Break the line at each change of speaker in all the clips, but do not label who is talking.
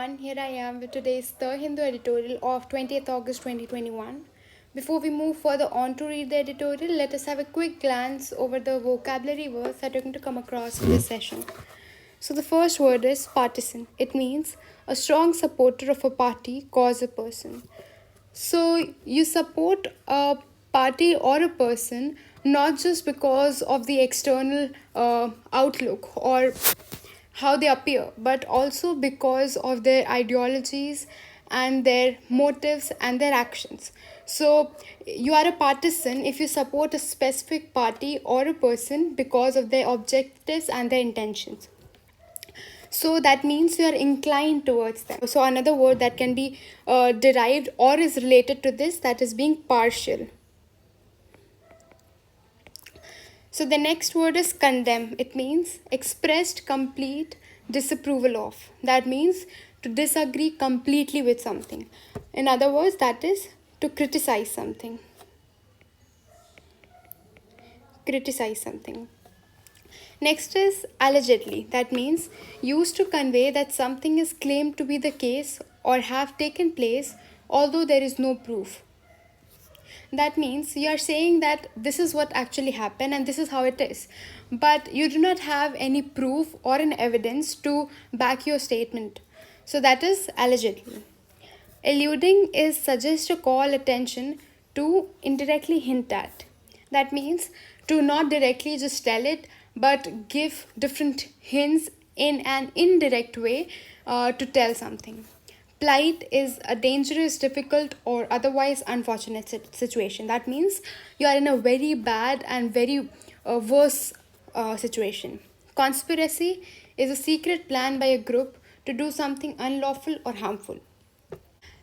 everyone, here I am with today's The Hindu editorial of 20th August 2021. Before we move further on to read the editorial, let us have a quick glance over the vocabulary words that we're going to come across in this session. So the first word is partisan. It means a strong supporter of a party, cause, or person. So you support a party or a person not just because of the external outlook or how they appear, but also because of their ideologies and their motives and their actions. So you are a partisan if you support a specific party or a person because of their objectives and their intentions. So that means you are inclined towards them. So another word that can be derived or is related to this, that is being partial. So the next word is condemn. It means expressed complete disapproval of. That means to disagree completely with something. In other words, that is to criticize something. Criticize something. Next is allegedly. That means used to convey that something is claimed to be the case or have taken place although there is no proof. That means you are saying that this is what actually happened and this is how it is, but you do not have any proof or an evidence to back your statement. So that is allegedly. Alluding is suggest to call attention to, indirectly hint at. That means to not directly just tell it, but give different hints in an indirect way to tell something. Plight is a dangerous, difficult, or otherwise unfortunate situation. That means you are in a very bad and very worse situation. Conspiracy is a secret plan by a group to do something unlawful or harmful.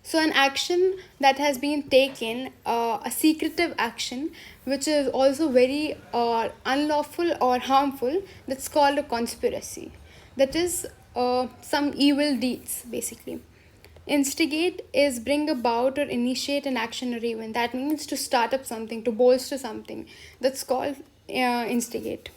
So, an action that has been taken, a secretive action, which is also very unlawful or harmful, that's called a conspiracy. That is some evil deeds, basically. Instigate is bring about or initiate an action or event. That means to start up something, to bolster something. That's called instigate.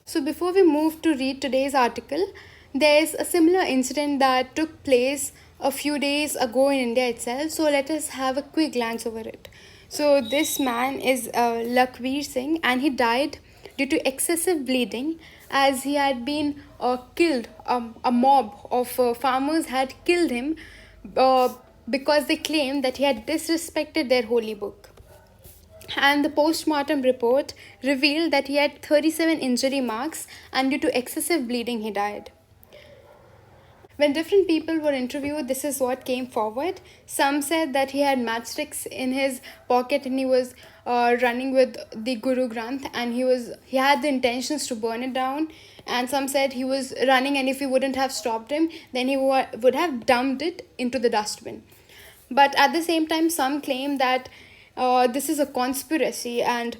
So before we move to read today's article, there's a similar incident that took place a few days ago in India itself. So let us have a quick glance over it. So this man is Lakhveer Singh, and he died due to excessive bleeding as he had been killed. A mob of farmers had killed him because they claimed that he had disrespected their holy book. And the post-mortem report revealed that he had 37 injury marks, and due to excessive bleeding he died. When different people were interviewed, this is what came forward. Some said that he had matchsticks in his pocket and he was running with the Guru Granth, and he had the intentions to burn it down. And some said he was running, and if he wouldn't have stopped him, then he would have dumped it into the dustbin. But at the same time, some claim that this is a conspiracy and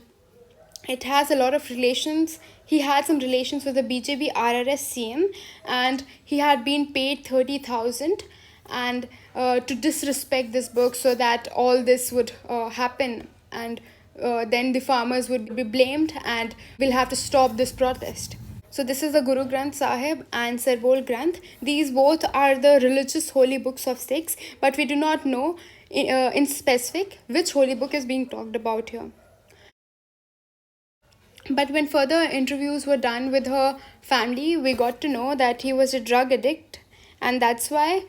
it has a lot of relations. He had some relations with the BJP RRS CM, and he had been paid 30,000 and to disrespect this book, so that all this would happen, and then the farmers would be blamed and will have to stop this protest. So this is the Guru Granth Sahib and Sarvol Granth. These both are the religious holy books of Sikhs, but we do not know in specific which holy book is being talked about here. But when further interviews were done with her family, we got to know that he was a drug addict, and that's why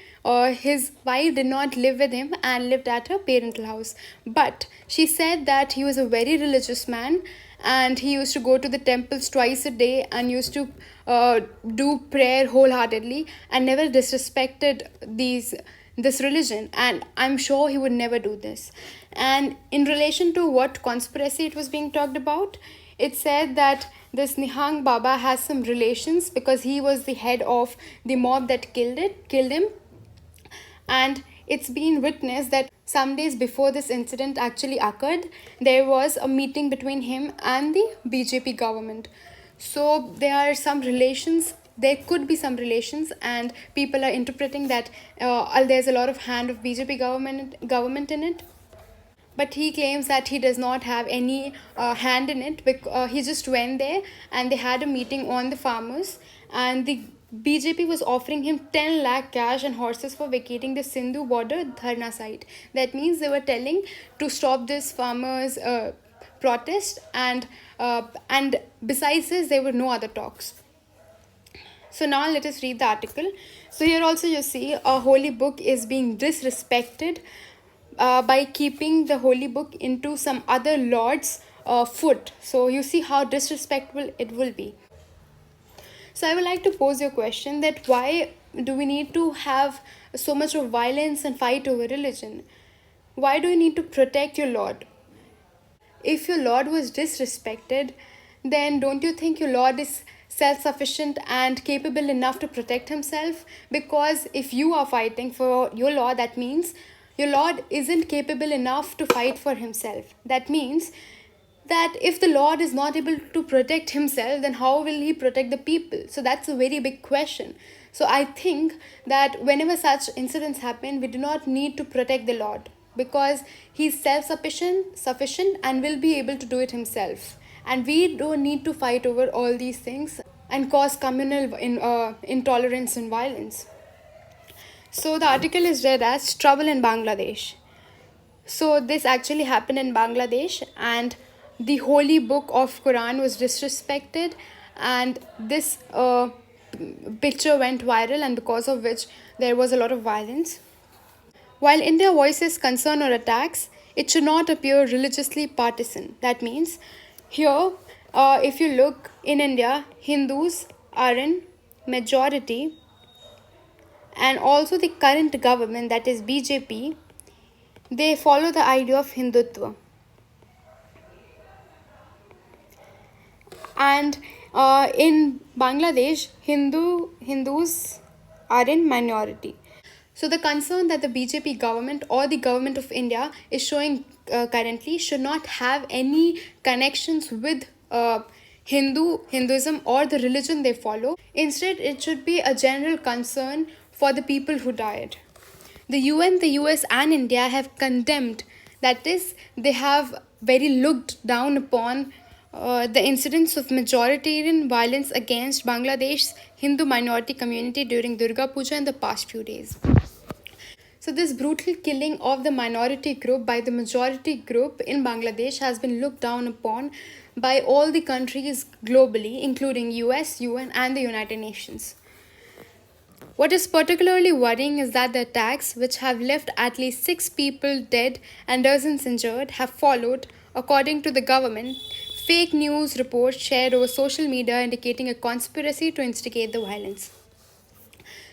his wife did not live with him and lived at her parental house. But she said that he was a very religious man, and he used to go to the temples twice a day and used to do prayer wholeheartedly and never disrespected this religion, and I'm sure he would never do this. And in relation to what conspiracy it was being talked about, it said that this Nihang Baba has some relations because he was the head of the mob that killed him. And it's been witnessed that some days before this incident actually occurred, there was a meeting between him and the BJP government. So there are some relations, there could be some relations, and people are interpreting that there's a lot of hand of BJP government in it. But he claims that he does not have any hand in it, because he just went there and they had a meeting on the farmers, and the BJP was offering him 10 lakh cash and horses for vacating the Sindhu border dharna site. That means they were telling to stop this farmers' protest, and besides this, there were no other talks. So now let us read the article. So here also you see a holy book is being disrespected by keeping the holy book into some other lord's foot. So you see how disrespectful it will be. So I would like to pose you a question that why do we need to have so much of violence and fight over religion? Why do you need to protect your Lord? If your Lord was disrespected, then don't you think your Lord is self sufficient and capable enough to protect himself? Because if you are fighting for your Lord, that means your Lord isn't capable enough to fight for himself. That means that if the Lord is not able to protect himself, then how will he protect the people? So that's a very big question. So I think that whenever such incidents happen, we do not need to protect the Lord because he's sufficient and will be able to do it himself. And we don't need to fight over all these things and cause communal intolerance and violence. So the article is read as Trouble in Bangladesh. So this actually happened in Bangladesh, and the holy book of Quran was disrespected, and this picture went viral, and because of which there was a lot of violence. While India voices concern or attacks, it should not appear religiously partisan. That means here, if you look in India, Hindus are in majority, and also the current government, that is BJP, they follow the idea of Hindutva. And in Bangladesh, Hindus are in minority. So the concern that the BJP government or the government of India is showing currently should not have any connections with Hinduism or the religion they follow. Instead, it should be a general concern for the people who died. The UN, the US, and India have condemned, that is, they have very looked down upon the incidents of majoritarian violence against Bangladesh's Hindu minority community during Durga Puja in the past few days. So, this brutal killing of the minority group by the majority group in Bangladesh has been looked down upon by all the countries globally, including US, UN, and the United Nations. What is particularly worrying is that the attacks, which have left at least 6 people dead and dozens injured, have followed, according to the government, fake news reports shared over social media indicating a conspiracy to instigate the violence.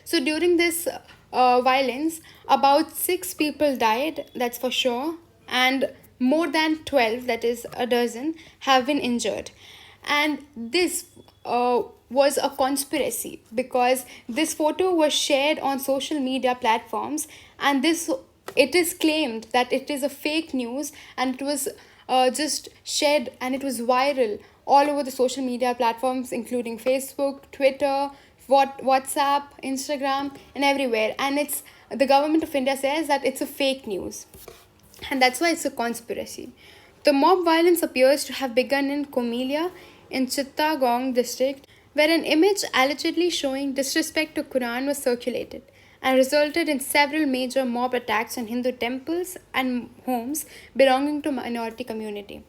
So during this violence, about 6 people died, that's for sure, and more than 12, that is a dozen, have been injured. And this was a conspiracy because this photo was shared on social media platforms, and this it is claimed that it is a fake news, and it was just shared and it was viral all over the social media platforms, including Facebook, Twitter, WhatsApp, Instagram, and everywhere. And it's the government of India says that it's a fake news, and that's why it's a conspiracy. The mob violence appears to have begun in Komilia in Chittagong district, where an image allegedly showing disrespect to Quran was circulated and resulted in several major mob attacks on Hindu temples and homes belonging to minority community.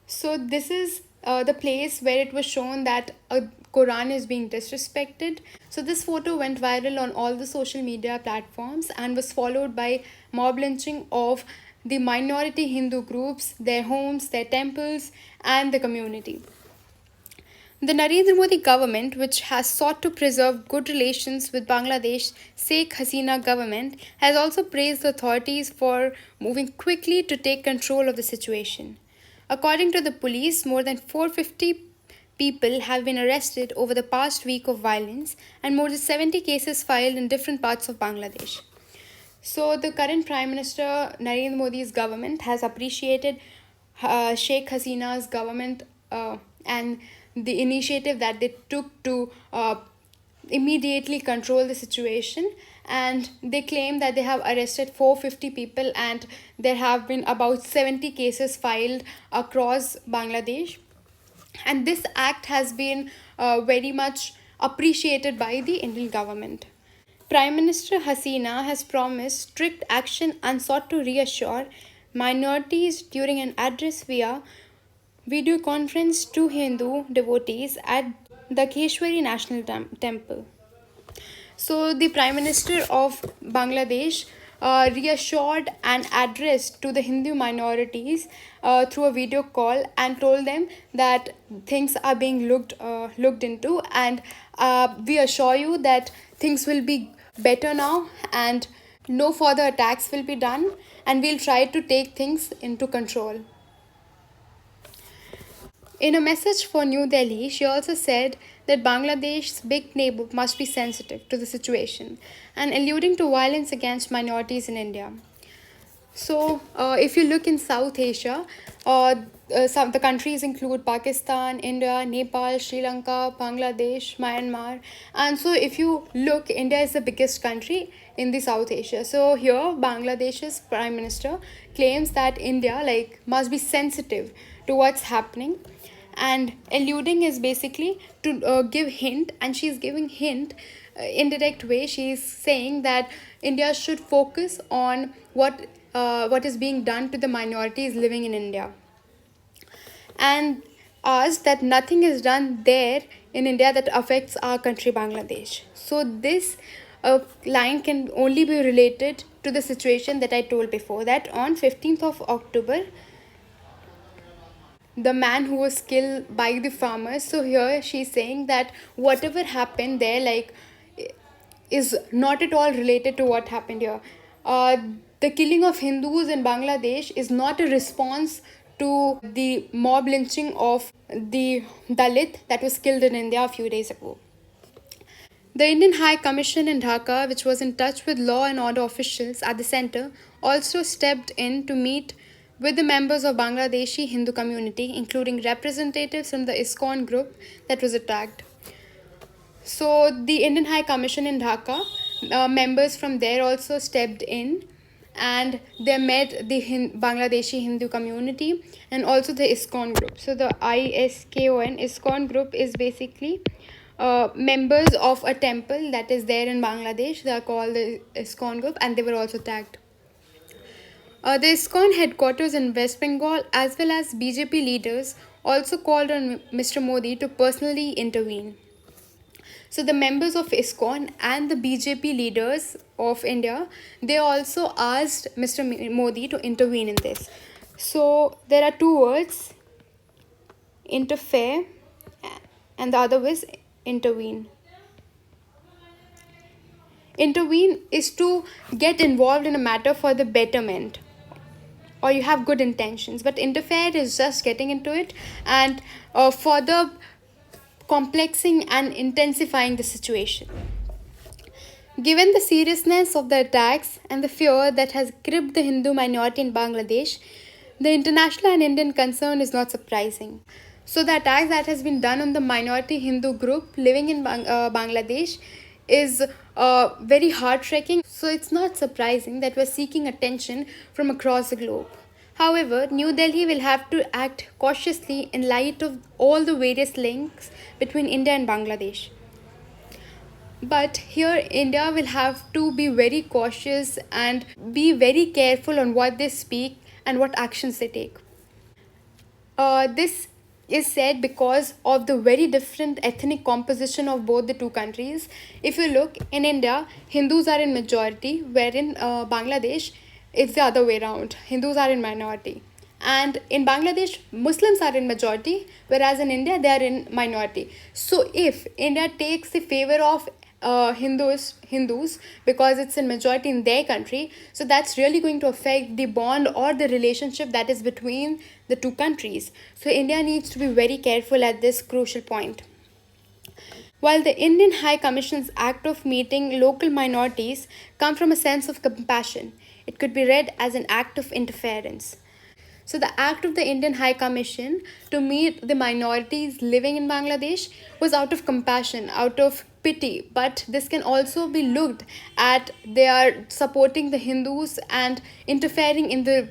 So this is the place where it was shown that a Quran is being disrespected. So this photo went viral on all the social media platforms and was followed by mob lynching of the minority Hindu groups, their homes, their temples, and the community. The Narendra Modi government, which has sought to preserve good relations with Bangladesh Sheikh Hasina government, has also praised the authorities for moving quickly to take control of the situation. According to the police, more than 450 people have been arrested over the past week of violence and more than 70 cases filed in different parts of Bangladesh. So the current Prime Minister Narendra Modi's government has appreciated Sheikh Hasina's government and the initiative that they took to immediately control the situation, and they claim that they have arrested 450 people and there have been about 70 cases filed across Bangladesh. And this act has been very much appreciated by the Indian government. Prime Minister Hasina has promised strict action and sought to reassure minorities during an address via video conference to Hindu devotees at the Keshwari National Temple. So, the Prime Minister of Bangladesh reassured and addressed to the Hindu minorities through a video call and told them that things are being looked into, and we assure you that things will be better now and no further attacks will be done, and we'll try to take things into control. In a message for New Delhi, she also said that Bangladesh's big neighbor must be sensitive to the situation and alluding to violence against minorities in India. So, if you look in South Asia, some the countries include Pakistan, India, Nepal, Sri Lanka, Bangladesh, Myanmar, and so if you look, India is the biggest country in the South Asia. So here, Bangladesh's Prime Minister claims that India must be sensitive to what's happening, and alluding is basically to give hint, and she's giving hint indirect way. She's saying that India should focus on what is being done to the minorities living in India, and asked that nothing is done there in India that affects our country Bangladesh. So this line can only be related to the situation that I told before, that on 15th of October the man who was killed by the farmers. So here she's saying that whatever happened there is not at all related to what happened here. The killing of Hindus in Bangladesh is not a response to the mob lynching of the Dalit that was killed in India a few days ago. The Indian High Commission in Dhaka, which was in touch with law and order officials at the center, also stepped in to meet with the members of Bangladeshi Hindu community, including representatives from the ISKCON group that was attacked. So the Indian High Commission in Dhaka, members from there also stepped in, and they met the Bangladeshi Hindu community and also the ISKCON group. So the ISKCON group is basically members of a temple that is there in Bangladesh. They are called the ISKCON group, and they were also tagged. The ISKCON headquarters in West Bengal, as well as BJP leaders, also called on Mr. Modi to personally intervene. So the members of ISKCON and the BJP leaders of India, they also asked Mr. Modi to intervene in this. So there are two words, interfere, and the other is intervene. Intervene is to get involved in a matter for the betterment, or you have good intentions, but interfere is just getting into it and further complexing and intensifying the situation. Given the seriousness of the attacks and the fear that has gripped the Hindu minority in Bangladesh, the international and Indian concern is not surprising. So the attacks that has been done on the minority Hindu group living in Bangladesh is very heart-wrenching. So it's not surprising that we're seeking attention from across the globe. However, New Delhi will have to act cautiously in light of all the various links between India and Bangladesh. But here, India will have to be very cautious and be very careful on what they speak and what actions they take. This is said because of the very different ethnic composition of both the two countries. If you look in India, Hindus are in majority, wherein Bangladesh it's the other way around. Hindus are in minority. And in Bangladesh, Muslims are in majority, whereas in India, they are in minority. So if India takes the favor of Hindus because it's in majority in their country, so that's really going to affect the bond or the relationship that is between the two countries. So India needs to be very careful at this crucial point. While the Indian High Commission's act of meeting local minorities come from a sense of compassion, it could be read as an act of interference. So the act of the Indian High Commission to meet the minorities living in Bangladesh was out of compassion, out of pity, but this can also be looked at they are supporting the Hindus and interfering in the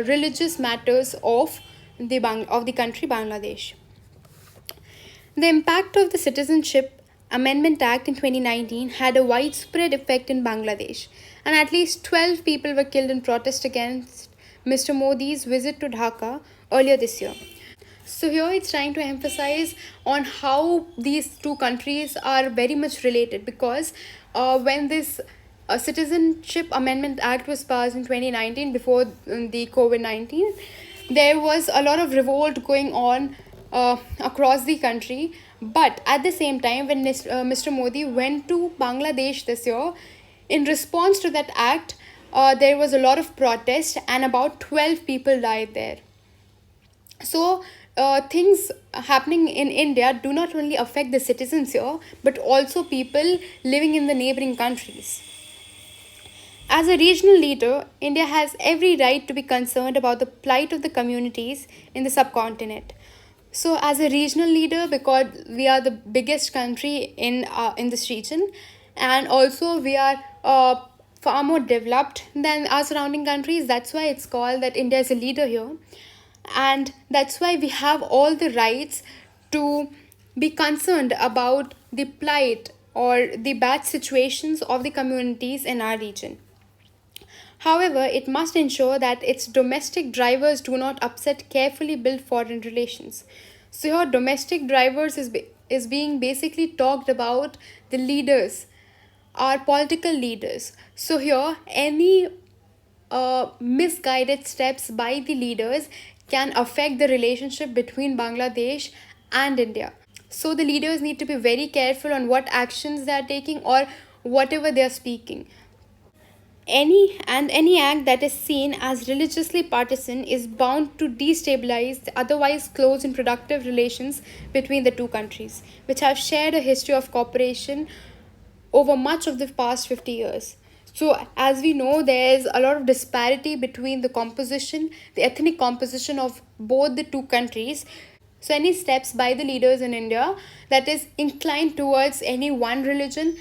religious matters of the country Bangladesh. The impact of the citizenship Amendment Act in 2019 had a widespread effect in Bangladesh, and at least 12 people were killed in protest against Mr. Modi's visit to Dhaka earlier this year. So here it's trying to emphasize on how these two countries are very much related, because when this Citizenship Amendment Act was passed in 2019 before the COVID 19, there was a lot of revolt going on across the country. But at the same time, when Mr. Modi went to Bangladesh this year, in response to that act, there was a lot of protest and about 12 people died there. So, things happening in India do not only affect the citizens here, but also people living in the neighboring countries. As a regional leader, India has every right to be concerned about the plight of the communities in the subcontinent. So, as a regional leader, because we are the biggest country in this region, and also we are far more developed than our surrounding countries, that's why it's called that India is a leader here, and that's why we have all the rights to be concerned about the plight or the bad situations of the communities in our region. However, it must ensure that its domestic drivers do not upset carefully built foreign relations. So, here, domestic drivers is being basically talked about the leaders, our political leaders. So, here, any misguided steps by the leaders can affect the relationship between Bangladesh and India. So, the leaders need to be very careful on what actions they are taking or whatever they are speaking. Any act that is seen as religiously partisan is bound to destabilize the otherwise close and productive relations between the two countries, which have shared a history of cooperation over much of the past 50 years. So, as we know, there is a lot of disparity between the ethnic composition of both the two countries. So, any steps by the leaders in India that is inclined towards any one religion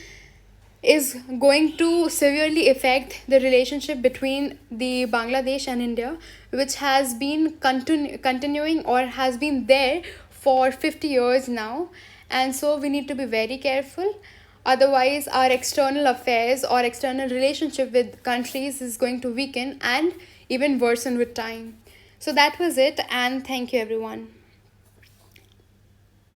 is going to severely affect the relationship between the Bangladesh and India, which has been continuing or has been there for 50 years now. And so we need to be very careful. Otherwise, our external affairs or external relationship with countries is going to weaken and even worsen with time. So that was it, and thank you, everyone.